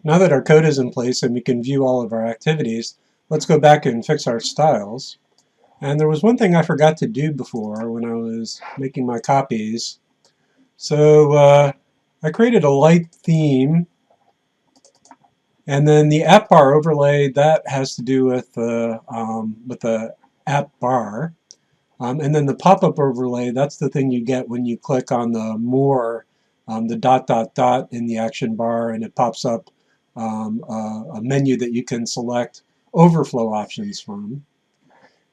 Now that our code is in place and we can view all of our activities, let's go back and fix our styles. And there was one thing I forgot to do before when I was making my copies. So I created a light theme, and then the app bar overlay, that has to do with the app bar. And then the pop-up overlay, that's the thing you get when you click on the more, the dot dot dot in the action bar, and it pops up a menu that you can select overflow options from.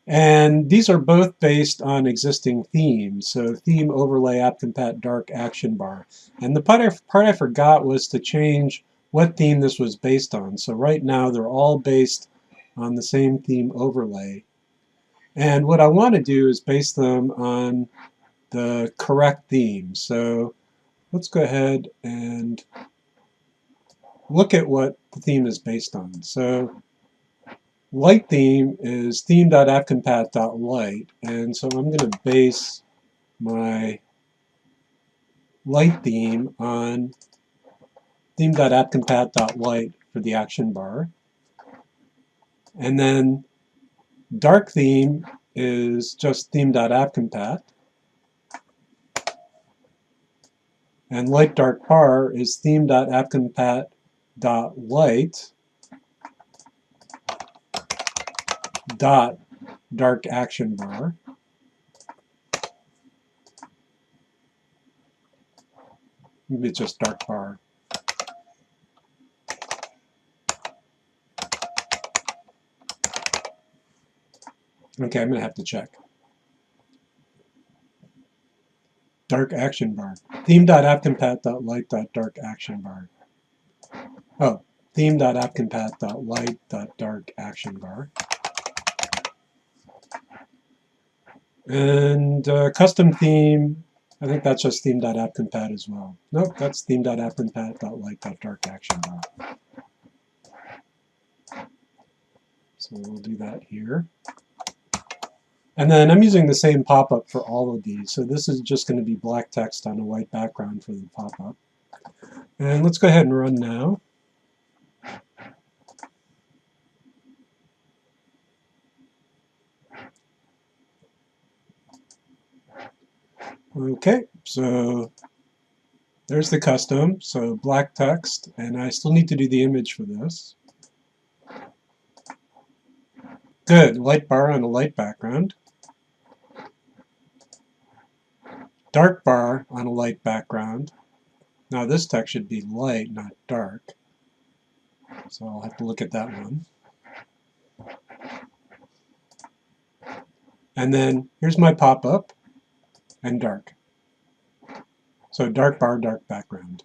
And these are both based on existing themes. So theme overlay app compat dark action bar. And the part I forgot was to change what theme this was based on. So right now they're all based on the same theme overlay. And what I want to do is base them on the correct theme. So let's go ahead and look at what the theme is based on. So light theme is theme.appcompat.light, and so I'm going to base my light theme on theme.appcompat.light for the action bar. And then dark theme is just theme.appcompat. And light dark bar is theme.appcompat.light dot dark action bar. Maybe it's just dark bar. Okay, I'm going to have to check. Dark action bar. Theme.appcompat.light.dark action bar. Oh, theme.appcompat.light.dark action bar. And custom theme, I think that's just theme.appcompat as well. Nope, that's theme.appcompat.light.dark action bar. So we'll do that here. And then I'm using the same pop-up for all of these. So this is just going to be black text on a white background for the pop-up. And let's go ahead and run now. Okay, so there's the custom. So black text, and I still need to do the image for this. Good, light bar on a light background. Dark bar on a light background. Now this text should be light, not dark. So I'll have to look at that one. And then here's my pop-up and dark. So dark bar, dark background.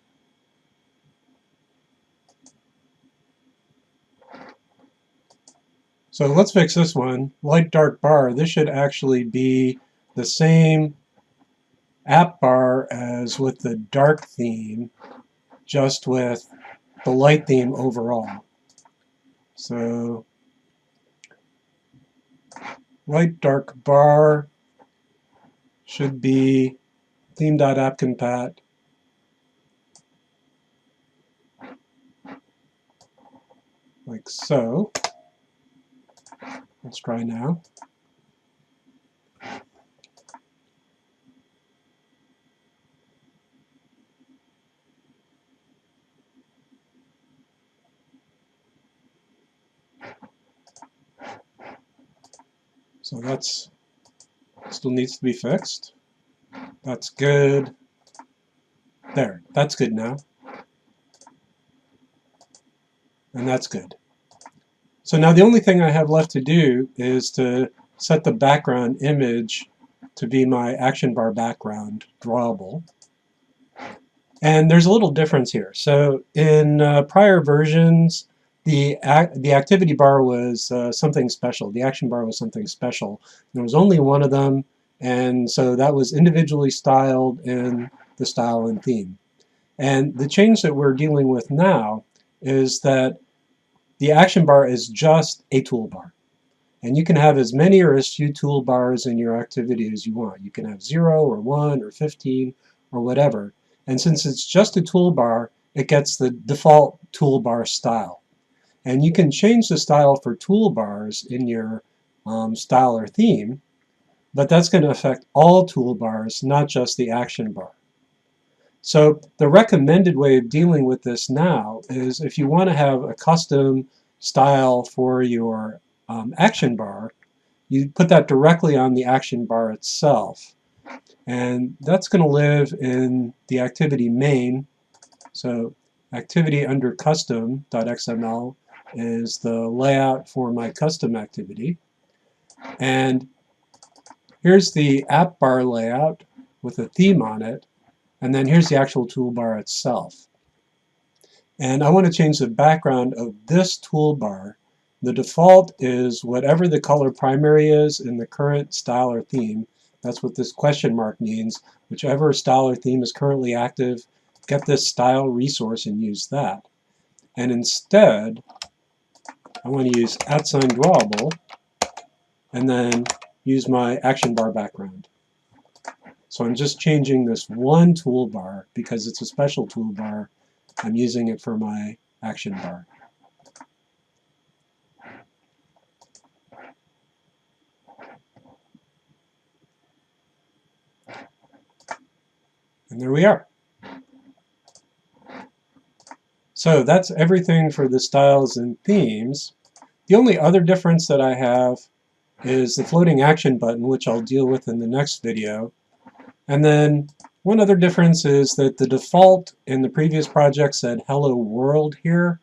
So let's fix this one. Light dark bar, this should actually be the same app bar as with the dark theme, just with the light theme overall. So light dark bar should be theme.appcompat like so. Let's try now. So that's still needs to be fixed. That's good. There, that's good now. And that's good. So now the only thing I have left to do is to set the background image to be my action bar background drawable. And there's a little difference here. So in prior versions, the activity bar was something special. The action bar was something special. There was only one of them, and so that was individually styled in the style and theme. And the change that we're dealing with now is that the action bar is just a toolbar. And you can have as many or as few toolbars in your activity as you want. You can have 0 or 1 or 15 or whatever. And since it's just a toolbar, it gets the default toolbar style. And you can change the style for toolbars in your style or theme, but that's going to affect all toolbars, not just the action bar. So the recommended way of dealing with this now is if you want to have a custom style for your action bar, you put that directly on the action bar itself. And that's going to live in the activity main. So activity under custom.xml is the layout for my custom activity. And here's the app bar layout with a theme on it. And then here's the actual toolbar itself. And I want to change the background of this toolbar. The default is whatever the color primary is in the current style or theme. That's what this question mark means. Whichever style or theme is currently active, get this style resource and use that. And instead, I want to use @drawable and then use my action bar background. So I'm just changing this one toolbar because it's a special toolbar. I'm using it for my action bar. And there we are. So that's everything for the styles and themes. The only other difference that I have is the floating action button, which I'll deal with in the next video. And then one other difference is that the default in the previous project said hello world here,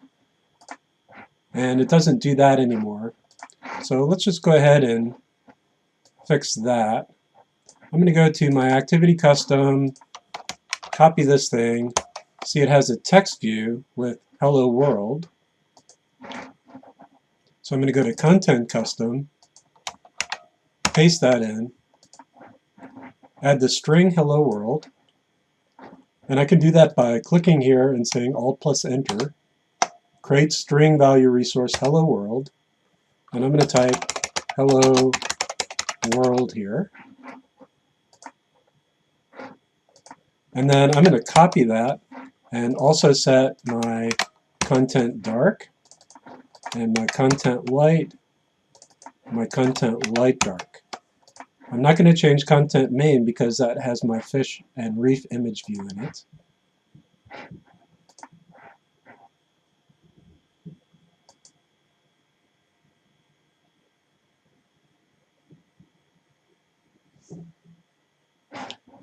and it doesn't do that anymore. So let's just go ahead and fix that. I'm going to go to my activity custom, copy this thing. See, it has a text view with hello world. So I'm going to go to content custom, paste that in, add the string hello world, and I can do that by clicking here and saying Alt+Enter, create string value resource hello world, and I'm going to type hello world here. And then I'm going to copy that and also set my content dark and my content light dark. I'm not going to change content main because that has my fish and reef image view in it.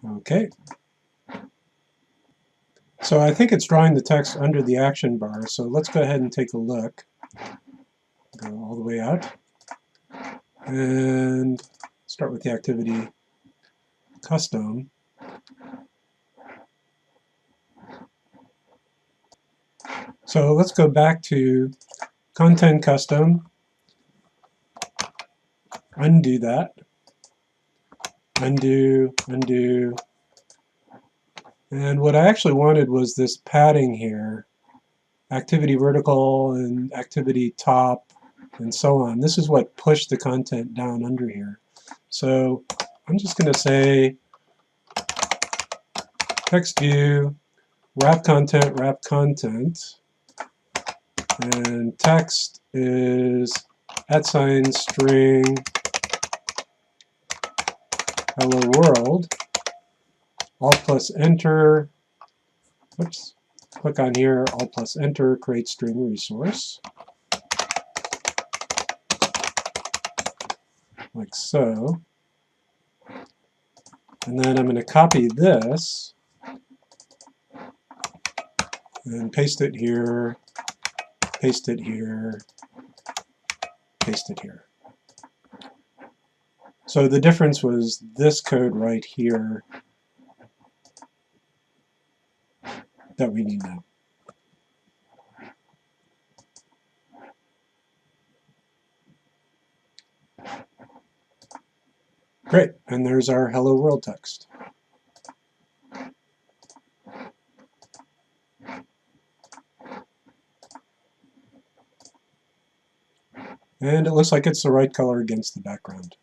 Okay. So I think it's drawing the text under the action bar, so let's go ahead and take a look. Go all the way out. And start with the activity custom. So let's go back to content custom, undo that, undo, undo. And what I actually wanted was this padding here, activity vertical and activity top and so on. This is what pushed the content down under here. So I'm just going to say text view, wrap content, and text is @string hello world, Alt+Enter, oops, click on here, Alt+Enter, create string resource, like so. And then I'm going to copy this and paste it here, paste it here, paste it here. So the difference was this code right here that we need now. Great, and there's our hello world text. And it looks like it's the right color against the background.